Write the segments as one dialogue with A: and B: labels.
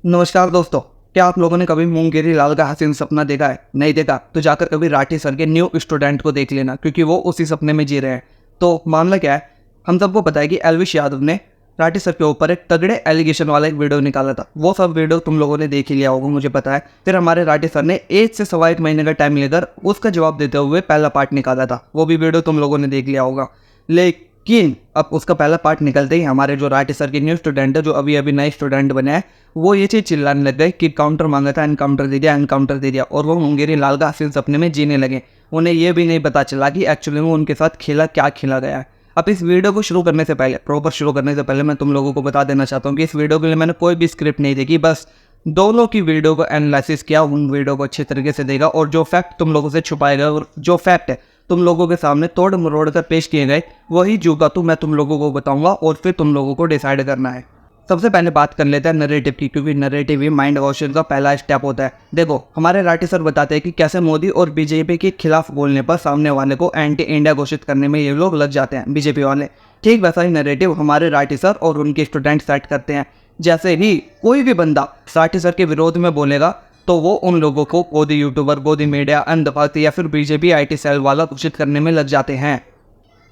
A: नमस्कार दोस्तों, क्या आप लोगों ने कभी मुंगेरी लाल का हसीन सपना देखा है? नहीं देखा तो जाकर कभी राठी सर के न्यू स्टूडेंट को देख लेना, क्योंकि वो उसी सपने में जी रहे हैं। तो मामला क्या है, हम सबको पता है कि एल्विश यादव ने राठी सर के ऊपर एक तगड़े एलिगेशन वाला एक वीडियो निकाला था। वो सब वीडियो तुम लोगों ने देख ही लिया होगा, मुझे पता है। फिर हमारे राठी सर ने 1 से सवा 1 महीने का टाइम लेकर उसका जवाब देते हुए पहला पार्ट निकाला था। वो भी वीडियो तुम लोगों ने देख लिया होगा। लेकिन अब उसका पहला पार्ट निकलते ही हमारे जो राठी सर के न्यू स्टूडेंट है, जो अभी अभी नए स्टूडेंट बने हैं, वो ये चीज़ चिल्लाने लग गए कि काउंटर मांगा था, एनकाउंटर दे दिया, एनकाउंटर दे दिया। और वो मुंगेरी लाल का हसीन सपने में जीने लगे। उन्हें ये भी नहीं पता चला कि एक्चुअली में उनके साथ खेला क्या खेला गया है। अब इस वीडियो को शुरू करने से पहले, प्रॉपर शुरू करने से पहले, मैं तुम लोगों को बता देना चाहता हूँ कि इस वीडियो के लिए मैंने कोई भी स्क्रिप्ट नहीं देखी। बस दोनों की वीडियो को एनालिसिस किया, उन वीडियो को अच्छे तरीके से देखा, और जो फैक्ट तुम लोगों से छुपाए गए और जो फैक्ट है तुम लोगों के सामने तोड़ मरोड़ कर पेश किए गए, वही जुगा तो मैं तुम लोगों को बताऊंगा और फिर तुम लोगों को डिसाइड करना है। सबसे पहले बात कर लेते हैं नैरेटिव की, क्योंकि नैरेटिव ही माइंड वॉशिंग का पहला स्टेप होता है। देखो, हमारे राठी सर बताते हैं कि कैसे मोदी और बीजेपी के खिलाफ बोलने पर सामने वाले को एंटी इंडिया घोषित करने में ये लोग लग जाते हैं, बीजेपी वाले। ठीक वैसा ही नैरेटिव हमारे राठी सर और उनके स्टूडेंट सेट करते हैं। जैसे ही कोई भी बंदा राठी सर के विरोध में बोलेगा तो वो उन लोगों को गोदी यूट्यूबर, गोदी मीडिया, अंधभक्त या फिर बीजेपी IT सेल वाला घोषित करने में लग जाते हैं।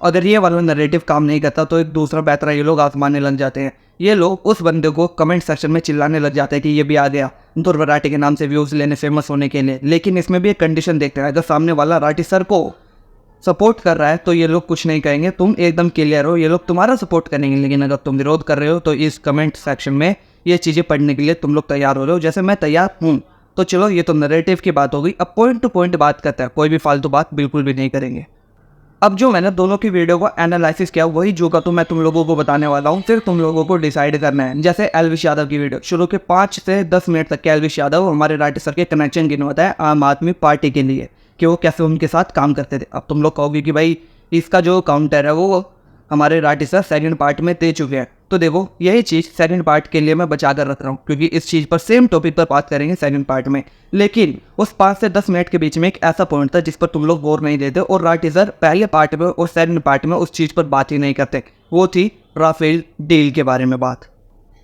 A: अगर ये वाला नैरेटिव काम नहीं करता तो एक दूसरा बेहतर ये लोग आजमाने लग जाते हैं। ये लोग उस बंदे को कमेंट सेक्शन में चिल्लाने लग जाते हैं कि ये भी आ गया ध्रुव राठी के नाम से व्यूज़ लेने, फेमस होने के लिए। लेकिन इसमें भी एक कंडीशन देखते हैं, अगर सामने वाला राठी सर को सपोर्ट कर रहा है तो ये लोग कुछ नहीं कहेंगे, तुम एकदम क्लियर हो, ये लोग तुम्हारा सपोर्ट करेंगे। लेकिन अगर तुम विरोध कर रहे हो तो इस कमेंट सेक्शन में ये चीज़ें पढ़ने के लिए तुम लोग तैयार हो रहे हो, जैसे मैं तैयार हूँ। तो चलो, ये तो नैरेटिव की बात हो गई। अब पॉइंट टू पॉइंट बात करते हैं, कोई भी फालतू बात बिल्कुल भी नहीं करेंगे। अब जो मैंने दोनों की वीडियो को एनालिसिस किया, वही जो का तो मैं तुम लोगों को बताने वाला हूँ। फिर तुम लोगों को डिसाइड करना है। जैसे एल्विश यादव की वीडियो शुरू के 5 से 10 मिनट तक के एल्विश यादव हमारे राठी सर के कनेक्शन गिनवाता है आम आदमी पार्टी के लिए, कि वो कैसे उनके साथ काम करते थे। अब तुम लोग कहोगे कि भाई इसका जो काउंटर है वो हमारे राठी सर सेकंड पार्ट में दे चुके हैं। तो देखो, यही चीज़ सेकंड पार्ट के लिए मैं बचा कर रख रहा हूँ, क्योंकि इस चीज़ पर सेम टॉपिक पर बात करेंगे सेकंड पार्ट में। लेकिन उस 5 से 10 मिनट के बीच में एक ऐसा पॉइंट था जिस पर तुम लोग गौर नहीं देते, और राठी सर पहले पार्ट में और सेकंड पार्ट में उस चीज़ पर बात ही नहीं करते। वो थी राफेल डील के बारे में बात।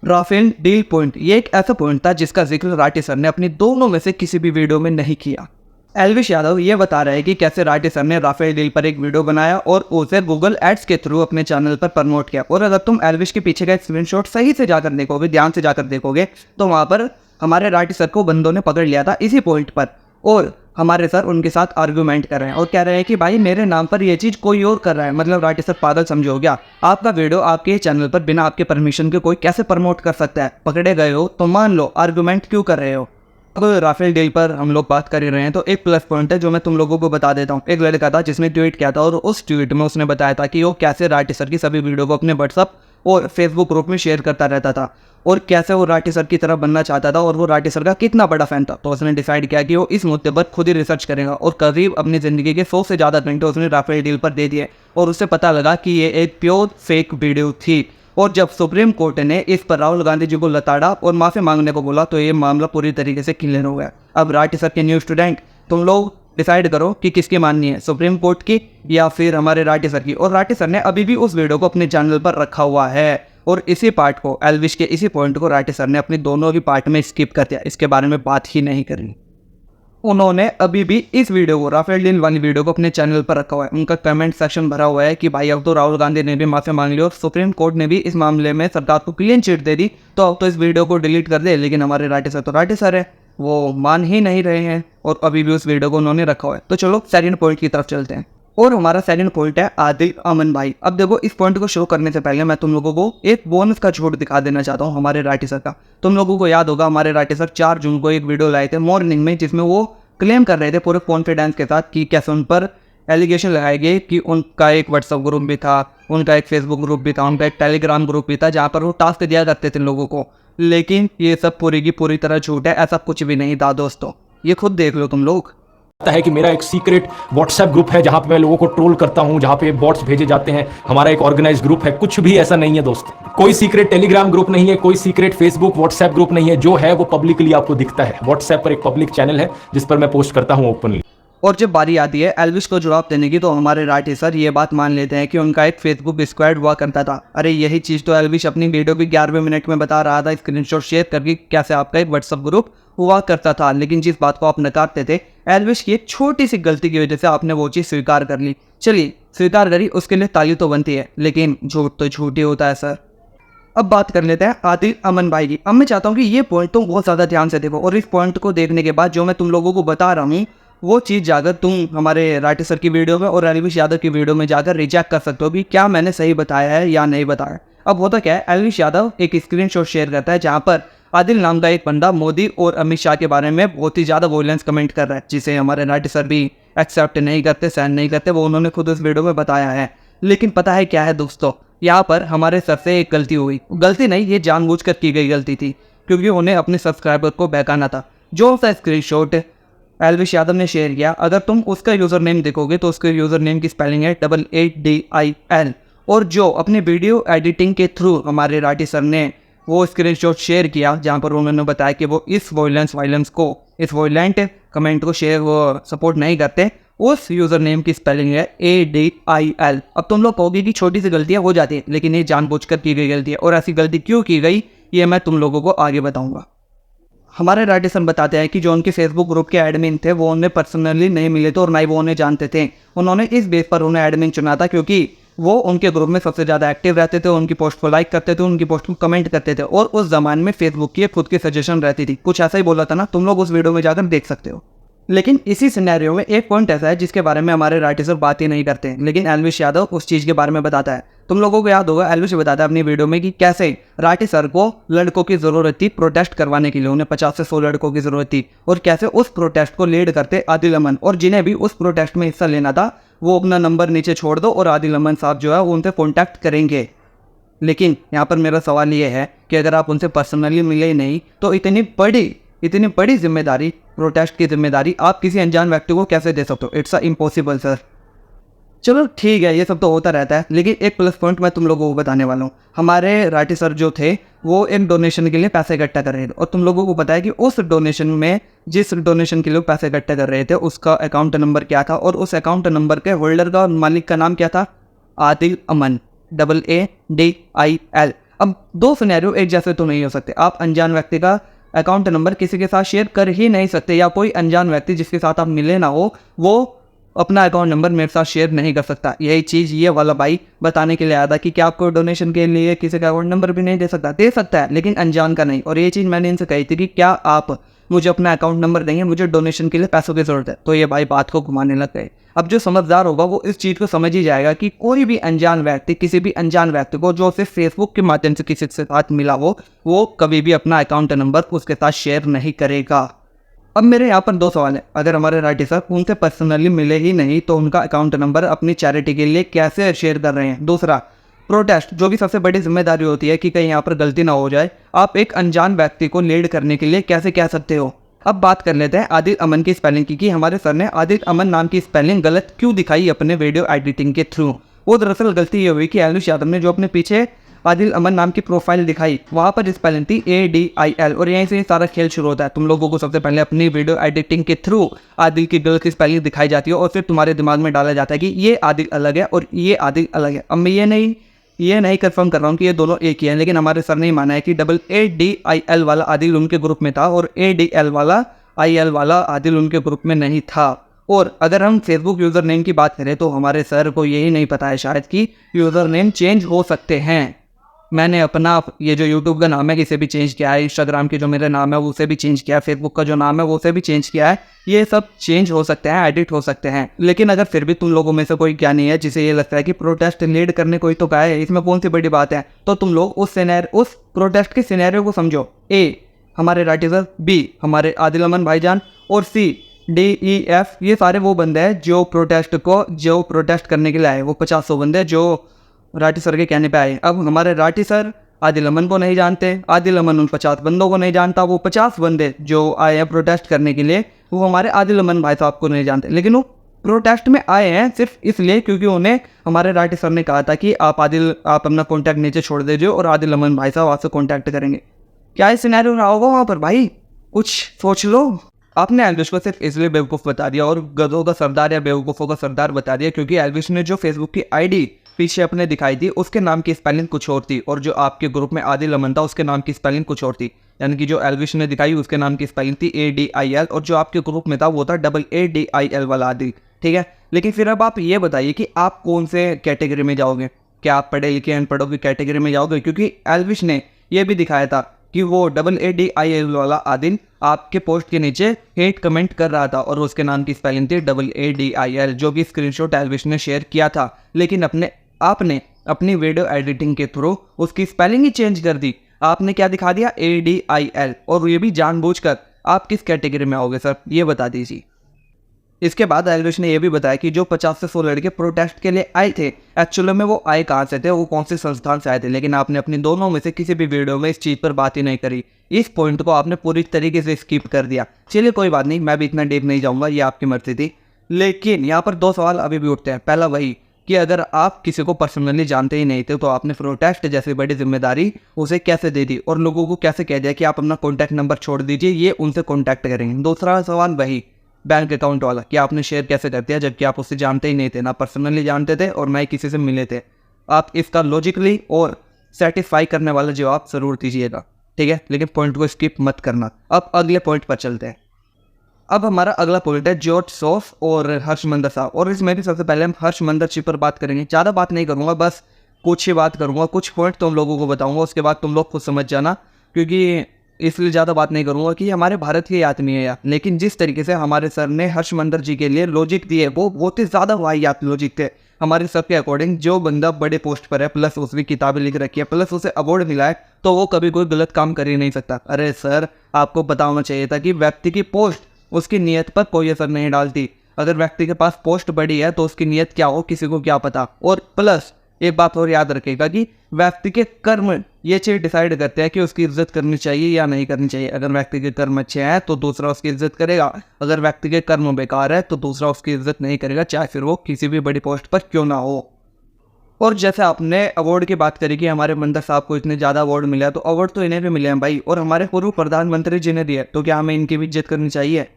A: राफेल डील पॉइंट, ये एक ऐसा पॉइंट था जिसका जिक्र राठी सर ने अपनी दोनों में से किसी भी वीडियो में नहीं किया। एल्विश यादव ये बता रहे हैं कि कैसे राठी सर ने राफेल डील पर एक वीडियो बनाया और उसे गूगल एड्स के थ्रू अपने चैनल पर प्रमोट किया। और अगर तुम एल्विश के पीछे का स्क्रीनशॉट सही से जाकर देखोगे, ध्यान से जाकर देखोगे, तो वहाँ पर हमारे राठी सर को बंदों ने पकड़ लिया था इसी पॉइंट पर, और हमारे सर उनके साथ आर्गूमेंट कर रहे हैं और कह रहे हैं कि भाई मेरे नाम पर ये चीज़ कोई और कर रहा है। मतलब राठी सर पागल समझो क्या? आपका वीडियो आपके चैनल पर बिना आपके परमिशन के कोई कैसे प्रमोट कर सकता है? पकड़े गए हो तो मान लो, आर्गूमेंट क्यों कर रहे हो? अब राफेल डील पर हम लोग बात कर ही रहे हैं तो एक प्लस पॉइंट है जो मैं तुम लोगों को बता देता हूँ। एक लड़का था जिसने ट्वीट किया था और उस ट्वीट में उसने बताया था कि वो कैसे राठी सर की सभी वीडियो को अपने व्हाट्सअप और फेसबुक ग्रुप में शेयर करता रहता था, और कैसे वो राठी सर की तरह बनना चाहता था और वो राठी सर का कितना बड़ा फैन था। तो उसने डिसाइड किया कि वो इस मुद्दे पर खुद ही रिसर्च करेगा, और करीब अपनी ज़िंदगी के 100 से ज़्यादा घंटे उसने राफेल डील पर दे दिए, और उससे पता लगा कि ये एक प्योर फेक वीडियो थी। और जब सुप्रीम कोर्ट ने इस पर राहुल गांधी जी को लताड़ा और माफ़ी मांगने को बोला तो ये मामला पूरी तरीके से क्लियर हो गया। अब राठी सर के न्यू स्टूडेंट, तुम लोग डिसाइड करो कि किसकी माननी है, सुप्रीम कोर्ट की या फिर हमारे राठी सर की। और राठी सर ने अभी भी उस वीडियो को अपने चैनल पर रखा हुआ है, और इसी पार्ट को, एल्विश के इसी पॉइंट को राठी सर ने अपनी दोनों ही पार्ट में स्किप कर दिया, इसके बारे में बात ही नहीं करी। उन्होंने अभी भी इस वीडियो को, राफेल डील वाली वीडियो को अपने चैनल पर रखा हुआ है। उनका कमेंट सेक्शन भरा हुआ है कि भाई अब तो राहुल गांधी ने भी माफ़ी मांग ली और सुप्रीम कोर्ट ने भी इस मामले में सरकार को क्लीन चिट दे दी, तो अब तो इस वीडियो को डिलीट कर दे। लेकिन हमारे राठी सर तो राठी सर है, वो मान ही नहीं रहे हैं और अभी भी उस वीडियो को उन्होंने रखा हुआ है। तो चलो सेकंड पॉइंट की तरफ चलते हैं, और हमारा सेकंड पॉइंट है आदिल अमन भाई। अब देखो, इस पॉइंट को शुरू करने से पहले मैं तुम लोगों को एक बोनस का छोड़ दिखा देना चाहता हूँ हमारे राठी सर का। तुम लोगों को याद होगा हमारे राठी सर 4 जून को एक वीडियो लाए थे मॉर्निंग में, जिसमें वो क्लेम कर रहे थे पूरे कॉन्फिडेंस के साथ कि कैसे उन पर एलिगेशन लगाए गए कि उनका एक व्हाट्सअप ग्रुप भी था, उनका एक फेसबुक ग्रुप भी था, उनका एक टेलीग्राम ग्रुप भी था, जहाँ पर वो टास्क दिया करते थे लोगों को। लेकिन ये सब पूरी की पूरी तरह झूठ है, ऐसा कुछ भी नहीं था दोस्तों, ये खुद देख लो तुम लोग।
B: है कि मेरा एक सीक्रेट व्हाट्सएप ग्रुप है जहां पे मैं लोगों को ट्रोल करता हूं, जहां पे बॉट्स भेजे जाते हैं। हमारा एक ऑर्गेनाइज ग्रुप है, कुछ भी ऐसा नहीं है दोस्त। कोई सीक्रेट टेलीग्राम ग्रुप नहीं है, कोई सीक्रेट फेसबुक व्हाट्सएप ग्रुप नहीं है। जो है वो पब्लिकली आपको दिखता है। व्हाट्सएप पर एक पब्लिक चैनल है जिस पर मैं पोस्ट करता हूं ओपनली।
A: और जब बारी आती है एल्विश को जवाब देने की, तो हमारे राठी सर ये बात मान लेते हैं कि उनका एक फेसबुक स्क्वाड हुआ करता था। अरे यही चीज़ तो एल्विश अपनी वीडियो की 11वें मिनट में बता रहा था स्क्रीनशॉट शेयर करके, कैसे आपका एक व्हाट्सएप ग्रुप हुआ करता था। लेकिन जिस बात को आप नकारते थे, एल्विश की एक छोटी सी गलती की वजह से आपने वो चीज़ स्वीकार कर ली। चलिए स्वीकार करी, उसके लिए ताली तो बनती है, लेकिन झूठ तो झूठ ही होता है सर। अब बात कर लेते हैं आदिल अमन भाई की। अब मैं चाहता हूँ कि ये पॉइंट तुम बहुत ज़्यादा ध्यान से देखो, और इस पॉइंट को देखने के बाद जो मैं तुम लोगों को बता रहा हूँ वो चीज़ जाकर तुम हमारे राठी सर की वीडियो में और एल्विश यादव की वीडियो में जाकर रिचेक कर सकते हो कि क्या मैंने सही बताया है या नहीं बताया। अब होता क्या है, एल्विश यादव एक स्क्रीनशॉट शेयर करता है जहाँ पर आदिल नाम का एक बंदा मोदी और अमित शाह के बारे में बहुत ही ज़्यादा वॉयलेंस कमेंट कर रहा है, जिसे हमारे राठी सर भी एक्सेप्ट नहीं करते, सहन नहीं करते। वो उन्होंने खुद उस वीडियो में बताया है। लेकिन पता है क्या है दोस्तों, यहाँ पर हमारे सर से एक गलती हुई। गलती नहीं, ये जानबूझकर की गई गलती थी, क्योंकि उन्हें अपने सब्सक्राइबर को बहकाना था। जो सा स्क्रीनशॉट एल्विश यादव ने शेयर किया, अगर तुम उसका यूज़र नेम देखोगे तो उसके यूज़र नेम की स्पेलिंग है AADIL। और जो अपने वीडियो एडिटिंग के थ्रू हमारे राठी सर ने वो स्क्रीनशॉट शेयर किया, जहाँ पर उन्होंने बताया कि वो इस वॉयलेंट कमेंट को शेयर वो सपोर्ट नहीं करते, उस यूज़र नेम की स्पेलिंग है ADIL। अब तुम लोग कहोगे कि छोटी सी गलतियाँ हो जाती है, लेकिन ये जानबूझकर की गई गलती है। और ऐसी गलती क्यों की गई ये मैं तुम लोगों को आगे बताऊंगा। हमारे राठी सर बताते हैं कि जो उनके फेसबुक ग्रुप के एडमिन थे वो उन्हें पर्सनली नहीं मिले थे और ना ही वो उन्हें जानते थे। उन्होंने इस बेस पर उन्हें एडमिन चुना था क्योंकि वो उनके ग्रुप में सबसे ज़्यादा एक्टिव रहते थे, उनकी पोस्ट को लाइक करते थे, उनकी पोस्ट को कमेंट करते थे, और उस ज़माने में फेसबुक की खुद की सजेशन रहती थी। कुछ ऐसा ही बोला था ना, तुम लोग उस वीडियो में जाकर देख सकते हो। लेकिन इसी सिनेरियो में एक पॉइंट ऐसा है जिसके बारे में हमारे राठी सर बात ही नहीं करते, लेकिन एल्विश यादव उस चीज़ के बारे में बताता है। तुम लोगों को याद होगा, एल्विश बताता है अपनी वीडियो में कि कैसे राठी सर को लड़कों की ज़रूरत थी प्रोटेस्ट करवाने के लिए, उन्हें 50 से 100 लड़कों की ज़रूरत थी, और कैसे उस प्रोटेस्ट को लीड करते आदिल अमन, और जिन्हें भी उस प्रोटेस्ट में हिस्सा लेना था वो अपना नंबर नीचे छोड़ दो और आदिल अमन साहब जो है वो उनसे कॉन्टैक्ट करेंगे। लेकिन यहाँ पर मेरा सवाल ये है कि अगर आप उनसे पर्सनली मिले ही नहीं, तो इतनी बड़ी जिम्मेदारी, प्रोटेस्ट की जिम्मेदारी आप किसी अनजान व्यक्ति को कैसे दे सकते हो? It's impossible sir. चलो ठीक है, ये सब तो होता रहता है, लेकिन एक प्लस पॉइंट मैं तुम लोगों को बताने वाला हूँ। हमारे राठी सर जो थे वो एक डोनेशन के लिए पैसे इकट्ठा कर रहे थे, और तुम लोगों को पता है कि उस डोनेशन में जिस डोनेशन के लिए पैसे इकट्ठा कर रहे थे उसका अकाउंट नंबर क्या था, और उस अकाउंट नंबर के होल्डर का मालिक का नाम क्या था? आदिल अमन, AADIL। अब दो सिनेरियो एक जैसे तो नहीं हो सकते। आप अनजान व्यक्ति का अकाउंट नंबर किसी के साथ शेयर कर ही नहीं सकते, या कोई अनजान व्यक्ति जिसके साथ आप मिले ना हो वो अपना अकाउंट नंबर मेरे साथ शेयर नहीं कर सकता। यही चीज़ ये वाला भाई बताने के लिए आया था कि क्या आपको डोनेशन के लिए किसी का अकाउंट नंबर भी नहीं दे सकता है, लेकिन अनजान का नहीं। और ये चीज़ मैंने इनसे कही थी कि क्या आप मुझे अपना अकाउंट नंबर देंगे, मुझे डोनेशन के लिए पैसों की ज़रूरत है। तो ये भाई बात को घुमाने लग गए। अब जो समझदार होगा वो इस चीज़ को समझ ही जाएगा कि कोई भी अनजान व्यक्ति किसी भी अनजान व्यक्ति को जो सिर्फ फेसबुक के माध्यम से किसी के साथ मिला हो, वो कभी भी अपना अकाउंट नंबर उसके साथ शेयर नहीं करेगा। अब मेरे यहाँ पर दो सवाल है। अगर हमारे राठी सर उनसे पर्सनली मिले ही नहीं तो उनका अकाउंट नंबर अपनी चैरिटी के लिए कैसे शेयर कर रहे हैं? दूसरा, प्रोटेस्ट, जो भी सबसे बड़ी जिम्मेदारी होती है कि कहीं यहाँ पर गलती ना हो जाए, आप एक अनजान व्यक्ति को लीड करने के लिए कैसे कह सकते हो? अब बात कर लेते हैं आदिल अमन की स्पेलिंग की, कि हमारे सर ने आदिल अमन नाम की स्पेलिंग गलत क्यों दिखाई अपने वीडियो एडिटिंग के थ्रू। वो दरअसल गलती ये हुई कि एल्विश यादव ने जो अपने पीछे आदिल अमन नाम की प्रोफाइल दिखाई, वहाँ पर स्पेलिंग थी ADIL, और यहीं से ये सारा खेल शुरू होता है। तुम लोगों को सबसे पहले अपनी वीडियो एडिटिंग के थ्रू आदिल की गलत स्पेलिंग दिखाई जाती है, और फिर तुम्हारे दिमाग में डाला जाता है कि ये आदिल अलग है और ये आदिल अलग है। अब मैं ये नहीं कंफर्म कर रहा हूँ कि ये दोनों एक ही हैं, लेकिन हमारे सर ने ही माना है कि AADIL वाला आदिल उनके ग्रुप में था और ADL वाला आदिल उनके ग्रुप में नहीं था। और अगर हम फेसबुक यूज़र नेम की बात करें तो हमारे सर को यही नहीं पता है शायद कि यूज़र नेम चेंज हो सकते हैं। मैंने अपना ये जो यूट्यूब का नाम है इसे भी चेंज किया है, इंस्टाग्राम की जो मेरा नाम है उसे भी चेंज किया है, फेसबुक का जो नाम है उसे भी चेंज किया है। ये सब चेंज हो सकते हैं, एडिट हो सकते हैं। लेकिन अगर फिर भी तुम लोगों में से कोई ज्ञानी है जिसे ये लगता है कि प्रोटेस्ट लीड करने कोई तो कहा है, इसमें कौन सी बड़ी बात है, तो तुम लोग उस प्रोटेस्ट के सिनेरियो को समझो। A हमारे राठी सर, B हमारे आदिल अमन भाईजान, और C D E F ये सारे वो बंदे हैं जो प्रोटेस्ट करने के लिए आए। वो 50-100 बंदे जो राठी सर के कहने पे आए। अब हमारे राठी सर आदिल अमन को नहीं जानते, आदिल अमन उन 50 बंदों को नहीं जानता, वो 50 बंदे जो आए हैं प्रोटेस्ट करने के लिए वो हमारे आदिल अमन भाई साहब को नहीं जानते, लेकिन वो प्रोटेस्ट में आए हैं सिर्फ इसलिए क्योंकि उन्हें हमारे राठी सर ने कहा था कि आप अपना कॉन्टैक्ट नीचे छोड़ दीजिए और आदिल अमन भाई साहब आपसे कॉन्टैक्ट करेंगे। क्या सिनेरियो रहा होगा वहाँ पर भाई? कुछ सोच लो। आपने एल्विश को सिर्फ इसलिए बेवकूफ़ बता दिया और गधों का सरदार या बेवकूफ़ों का सरदार बता दिया क्योंकि एल्विश ने जो फेसबुक की आईडी पीछे अपने दिखाई थी उसके नाम की स्पेलिंग कुछ और थी और जो आपके ग्रुप में आदिल अमन था उसके नाम की स्पेलिंग कुछ और थी। यानी कि जो एल्विश ने दिखाई उसके नाम की स्पेलिंग थी ADIL और जो आपके ग्रुप में था वो था AADIL वाला आदिल। ठीक है, लेकिन फिर अब आप ये बताइए कि आप कौन से कैटेगरी में जाओगे? क्या आप पढ़े लिखे अनपढ़ों की कैटेगरी में जाओगे? क्योंकि एल्विश ने यह भी दिखाया था कि वो AADIL वाला आदिल आपके पोस्ट के नीचे हेट कमेंट कर रहा था और उसके नाम की स्पेलिंग थी AADIL, जो कि स्क्रीनशॉट एल्विश ने शेयर किया था। लेकिन आपने अपनी वीडियो एडिटिंग के थ्रू उसकी स्पेलिंग ही चेंज कर दी। आपने क्या दिखा दिया? ADIL, और ये भी जानबूझकर। आप किस कैटेगरी में आओगे सर, ये बता दीजिए। इसके बाद एल्विश ने यह भी बताया कि जो 50 से 100 लड़के प्रोटेस्ट के लिए आए थे, एक्चुअली में वो आए कहाँ से थे, वो कौन से संस्थान से आए थे, लेकिन आपने अपनी दोनों में से किसी भी वीडियो में इस चीज़ पर बात ही नहीं करी। इस पॉइंट को आपने पूरी तरीके से स्किप कर दिया। चलिए कोई बात नहीं, मैं भी इतना डीप नहीं जाऊँगा, ये आपकी मर्जी थी। लेकिन यहाँ पर 2 सवाल अभी भी उठते हैं। पहला वही कि अगर आप किसी को पर्सनली जानते ही नहीं थे तो आपने प्रोटेस्ट जैसी बड़ी जिम्मेदारी उसे कैसे दे दी और लोगों को कैसे कह दिया कि आप अपना कॉन्टैक्ट नंबर छोड़ दीजिए, ये उनसे कॉन्टैक्ट करेंगे। दूसरा सवाल वही बैंक अकाउंट वाला कि आपने शेयर कैसे कर दिया जबकि आप उससे जानते ही नहीं थे, ना पर्सनली जानते थे और ना ही किसी से मिले थे। आप इसका लॉजिकली और सेटिस्फाई करने वाला जवाब ज़रूर दीजिएगा, ठीक है, लेकिन पॉइंट को स्किप मत करना। अब अगले पॉइंट पर चलते हैं। अब हमारा अगला पॉइंट है जॉर्ज सोरोस और हर्षमंदर साहब, और इसमें भी सबसे पहले हम हर्षमंदर जी पर बात करेंगे। ज़्यादा बात नहीं करूँगा, बस कुछ ही बात करूँगा, कुछ पॉइंट तुम लोगों को बताऊँगा, उसके बाद तुम लोग खुद समझ जाना, क्योंकि इसलिए ज़्यादा बात नहीं करूँगा कि हमारे भारत के आदमी है यार। लेकिन जिस तरीके से हमारे सर ने हर्षमंदर जी के लिए लॉजिक दिए वो बहुत ही ज़्यादा वाहियात लॉजिक थे। हमारे सर के अकॉर्डिंग जो बंदा बड़े पोस्ट पर है प्लस उसकी किताबें लिख रखी है प्लस उसे अवार्ड मिला है तो वो कभी कोई गलत काम कर ही नहीं सकता। अरे सर, आपको पता होना चाहिए था कि व्यक्ति की पोस्ट उसकी नीयत पर कोई असर नहीं डालती। अगर व्यक्ति के पास पोस्ट बड़ी है तो उसकी नीयत क्या हो किसी को क्या पता। और प्लस एक बात और याद रखिएगा कि व्यक्ति के कर्म ये चीज़ डिसाइड करते हैं कि उसकी इज्जत करनी चाहिए या नहीं करनी चाहिए। अगर व्यक्ति के कर्म अच्छे हैं तो दूसरा उसकी इज्जत करेगा, अगर व्यक्ति के कर्म बेकार है तो दूसरा उसकी इज्जत नहीं करेगा, चाहे फिर वो किसी भी बड़ी पोस्ट पर क्यों ना हो। और जैसे आपने अवार्ड की बात करी कि हमारे मंदर साहब को इतने ज़्यादा अवार्ड मिला है, तो अवार्ड तो इन्हें भी मिले हैं भाई, और हमारे पूर्व प्रधानमंत्री जी ने दिए, तो क्या हमें इनकी भी इज्जत करनी चाहिए?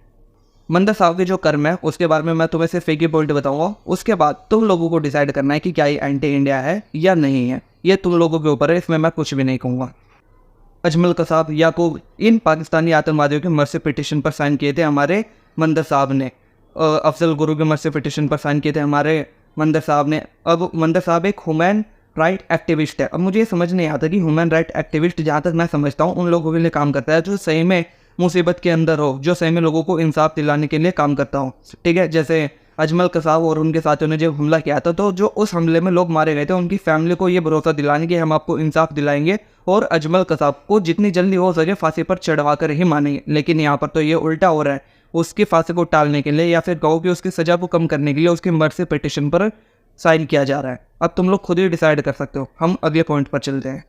A: मंदर साहब के जो कर्म है उसके बारे में मैं तुम्हें सिर्फ एक ही पॉइंट बताऊंगा, उसके बाद तुम लोगों को डिसाइड करना है कि क्या ये एंटी इंडिया है या नहीं है। ये तुम लोगों के ऊपर है, इसमें मैं कुछ भी नहीं कहूँगा। अजमल कसाब, याकूब, इन पाकिस्तानी आतंकवादियों के मर्सी पिटिशन पर साइन किए थे हमारे मंदर साहब ने। अफजल गुरु के मर्सी पिटिशन पर साइन किए थे हमारे मंदर साहब ने। अब मंदर साहब एक ह्यूमन राइट एक्टिविस्ट है। अब मुझे ये समझ नहीं आता कि ह्यूमन राइट एक्टिविस्ट, जहाँ तक मैं समझता हूँ, उन लोगों के लिए काम करता है जो सही में मुसीबत के अंदर हो, जो सही में लोगों को इंसाफ दिलाने के लिए काम करता हो, ठीक है। जैसे अजमल कसाब और उनके साथियों ने जब हमला किया था तो जो उस हमले में लोग मारे गए थे उनकी फैमिली को ये भरोसा दिलाने कि हम आपको इंसाफ दिलाएंगे और अजमल कसाब को जितनी जल्दी हो सके फांसी पर चढ़वा कर ही मानेंगे। लेकिन यहाँ पर तो ये उल्टा हो रहा है, उसकी फांसी को टालने के लिए या फिर कहो कि उसकी सज़ा को कम करने के लिए उसकी मर्सी पिटिशन पर साइन किया जा रहा है। अब तुम लोग खुद ही डिसाइड कर सकते हो। हम अगले पॉइंट पर चलते हैं।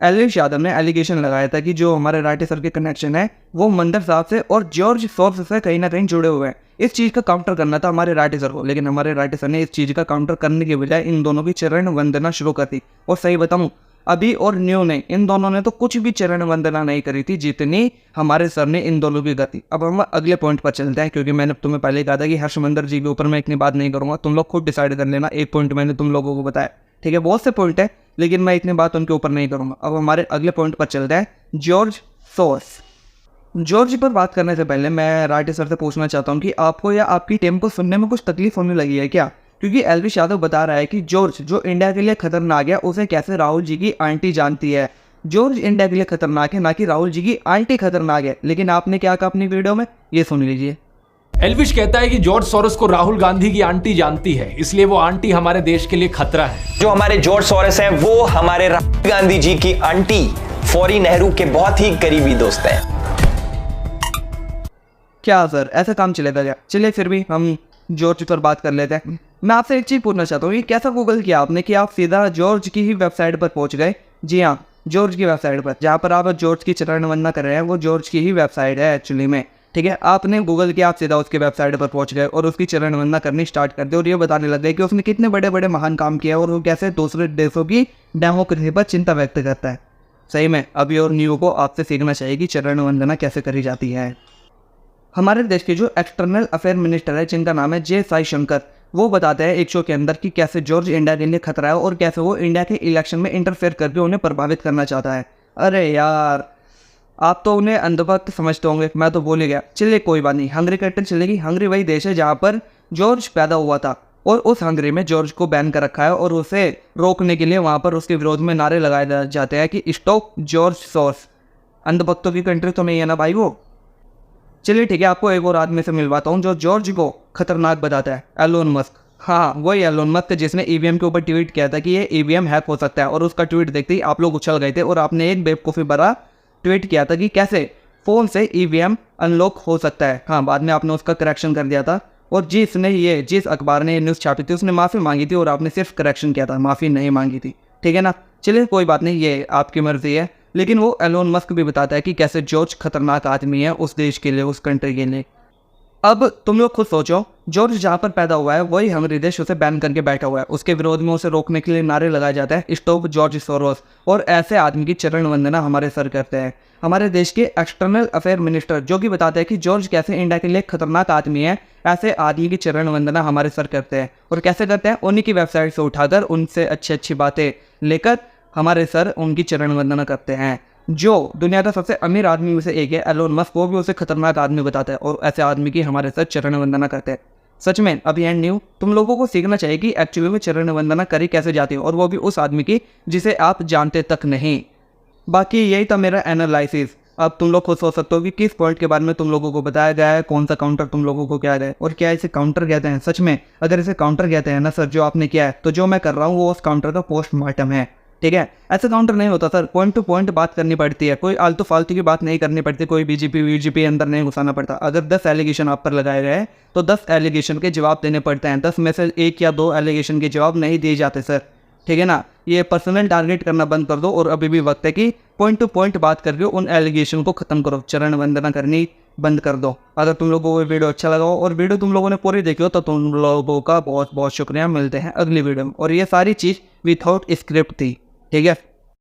A: एल्विश यादव ने एलिगेशन लगाया था कि जो हमारे राठी सर के कनेक्शन है वो मंदर साहब से और जॉर्ज सोरोस से कहीं ना कहीं जुड़े हुए हैं। इस चीज़ का काउंटर करना था हमारे राठी सर को, लेकिन हमारे राठी सर ने इस चीज़ का काउंटर करने के बजाय इन दोनों की चरण वंदना शुरू कर दी। और सही बताऊं, अभी और न्यू ने, इन दोनों ने तो कुछ भी चरण वंदना नहीं करी थी जितनी हमारे सर ने इन दोनों की गति। अब हम अगले पॉइंट पर चलते हैं, क्योंकि मैंने तुम्हें पहले कहा था कि हर्षमंदर जी के ऊपर मैं इतनी बात नहीं करूँगा, तुम लोग खुद डिसाइड कर लेना। एक पॉइंट मैंने तुम लोगों को बताया, ठीक है, बहुत से पॉइंट है लेकिन मैं इतनी बात उनके ऊपर नहीं करूँगा। अब हमारे अगले पॉइंट पर चलते हैं, जॉर्ज सोरोस। जॉर्ज पर बात करने से पहले मैं राठी सर से पूछना चाहता हूँ कि आपको या आपकी टीम को सुनने में कुछ तकलीफ होने लगी है क्या? क्योंकि एल्विश यादव बता रहा है कि जॉर्ज जो इंडिया के लिए खतरनाक है उसे कैसे राहुल जी की आंटी जानती है। जॉर्ज इंडिया के लिए खतरनाक है, ना कि राहुल जी की आंटी खतरनाक है। लेकिन आपने क्या कहा अपनी वीडियो में, ये सुन लीजिए।
B: एल्विश कहता है कि जॉर्ज सोरोस को राहुल गांधी की आंटी जानती है, इसलिए वो आंटी हमारे देश के लिए खतरा है।
C: जो हमारे जॉर्ज सोरोस हैं वो हमारे राहुल गांधी जी की आंटी फौरी नेहरू के बहुत ही करीबी दोस्त हैं।
A: क्या सर, ऐसा काम चलेगा क्या? चलिए फिर भी हम जॉर्ज पर बात कर लेते हैं। मैं आपसे एक चीज़ पूछना चाहता हूँ, ये कैसा गूगल किया आपने कि आप सीधा जॉर्ज की ही वेबसाइट पर पहुँच गए? जी हाँ, जॉर्ज की वेबसाइट पर, जहाँ पर आप जॉर्ज की चरण वंदना कर रहे हैं वो जॉर्ज की ही वेबसाइट है एक्चुअली में, ठीक है। आपने गूगल किया, आप सीधा उसके वेबसाइट पर पहुंच गए और उसकी चरण वंदना करनी स्टार्ट कर दी और ये बताने लग गए कि उसने कितने बड़े बड़े महान काम किए और वो कैसे दूसरे देशों की डेमोक्रेसी पर चिंता व्यक्त करता है। सही में अभी और न्यू को आपसे सीखना चाहिए कि चरण वंदना कैसे करी जाती है। हमारे देश के जो एक्सटर्नल अफेयर मिनिस्टर है जिनका नाम है जे साई शंकर, वो बताते हैं एक शो के अंदर कि कैसे जॉर्ज इंडिया के लिए खतरा है और कैसे वो इंडिया के इलेक्शन में इंटरफेयर करके उन्हें प्रभावित करना चाहता है। अरे यार, आप तो उन्हें अंधभक्त समझते होंगे, मैं तो बोल ही गया। चलिए कोई बात नहीं, हंगरी करते चलेगी। हंगरी वही देश है जहाँ पर जॉर्ज पैदा हुआ था और उस हंगरी में जॉर्ज को बैन कर रखा है और उसे रोकने के लिए वहाँ पर उसके विरोध में नारे लगाए जाते हैं कि स्टॉप जॉर्ज सोर्स। अंधभक्तों की कंट्री तो नहीं है ना भाई वो। चलिए ठीक है, आपको एक और आदमी से मिलवाता हूँ जो जॉर्ज को खतरनाक बताता है, एलोन मस्क। हाँ, वही एलोन मस्क जिसने ईवीएम के ऊपर ट्वीट किया था कि ये ईवीएम हैक हो सकता है और उसका ट्वीट देखते ही आप लोग उछल गए थे और आपने एक बेवकूफ़ी भरा ट्वीट किया था कि कैसे फ़ोन से ईवीएम अनलॉक हो सकता है। हाँ, बाद में आपने उसका करेक्शन कर दिया था और जिस अखबार ने ये न्यूज़ छापी थी उसने माफ़ी मांगी थी और आपने सिर्फ करेक्शन किया था, माफ़ी नहीं मांगी थी। ठीक है ना। चलिए कोई बात नहीं, ये आपकी मर्ज़ी है। लेकिन वो एलोन मस्क भी बताता है कि कैसे जॉर्ज खतरनाक आदमी है उस देश के लिए, उस कंट्री के लिए। अब तुम लोग खुद सोचो, जॉर्ज जहाँ पर पैदा हुआ है वही हंगरी देश उसे बैन करके बैठा हुआ है। उसके विरोध में उसे रोकने के लिए नारे लगाए जाते हैं, स्टॉप जॉर्ज सोरोस। और ऐसे आदमी की चरण वंदना हमारे सर करते हैं हमारे देश के एक्सटर्नल अफेयर मिनिस्टर, जो कि बताते हैं कि जॉर्ज कैसे इंडिया के लिए खतरनाक आदमी है। ऐसे आदमी की चरण वंदना हमारे सर करते हैं। और कैसे करते हैं? उन्हीं की वेबसाइट से उठाकर उनसे अच्छी अच्छी बातें लेकर हमारे सर उनकी चरण वंदना करते हैं। जो दुनिया का सबसे अमीर आदमी में से एक है एलोन मस्क, वो भी उसे खतरनाक आदमी बताता है और ऐसे आदमी की हमारे सर चरण वंदना करते हैं। सच में अभी एंड न्यू, तुम लोगों को सीखना चाहिए कि एक्चुअली में चरण वंदना करी कैसे जाती है और वो भी उस आदमी की जिसे आप जानते तक नहीं। बाकी यही था मेरा एनालिसिस। अब तुम लोग खुद सोच सकते हो कि किस पॉइंट के बारे में तुम लोगों को बताया गया है, कौन सा काउंटर तुम लोगों को क्या है और क्या इसे काउंटर कहते हैं। सच में अगर इसे काउंटर कहते हैं ना सर जो आपने किया है, तो जो मैं कर रहा हूँ वो उस काउंटर का पोस्टमार्टम है। ठीक है, ऐसे काउंटर नहीं होता सर, पॉइंट टू पॉइंट बात करनी पड़ती है, कोई आलतू फालतू की बात नहीं करनी पड़ती, कोई बीजेपी अंदर नहीं घुसाना पड़ता। अगर 10 एलिगेशन आप पर लगाए गए तो 10 एलिगेशन के जवाब देने पड़ते हैं। 10 में से 1 या 2 एलिगेशन के जवाब नहीं दिए जाते सर। ठीक है ना। ये पर्सनल टारगेट करना बंद कर दो और अभी भी वक्त है कि पॉइंट टू पॉइंट बात करके उन एलिगेशन को खत्म करो, चरण वंदना करनी बंद कर दो। अगर तुम लोगों को ये वीडियो अच्छा लगा हो और वीडियो तुम लोगों ने पूरी देखी हो तो तुम लोगों का बहुत बहुत शुक्रिया। मिलते हैं अगली वीडियो में। और ये सारी चीज़ विथआउट स्क्रिप्ट थी। ठीक है।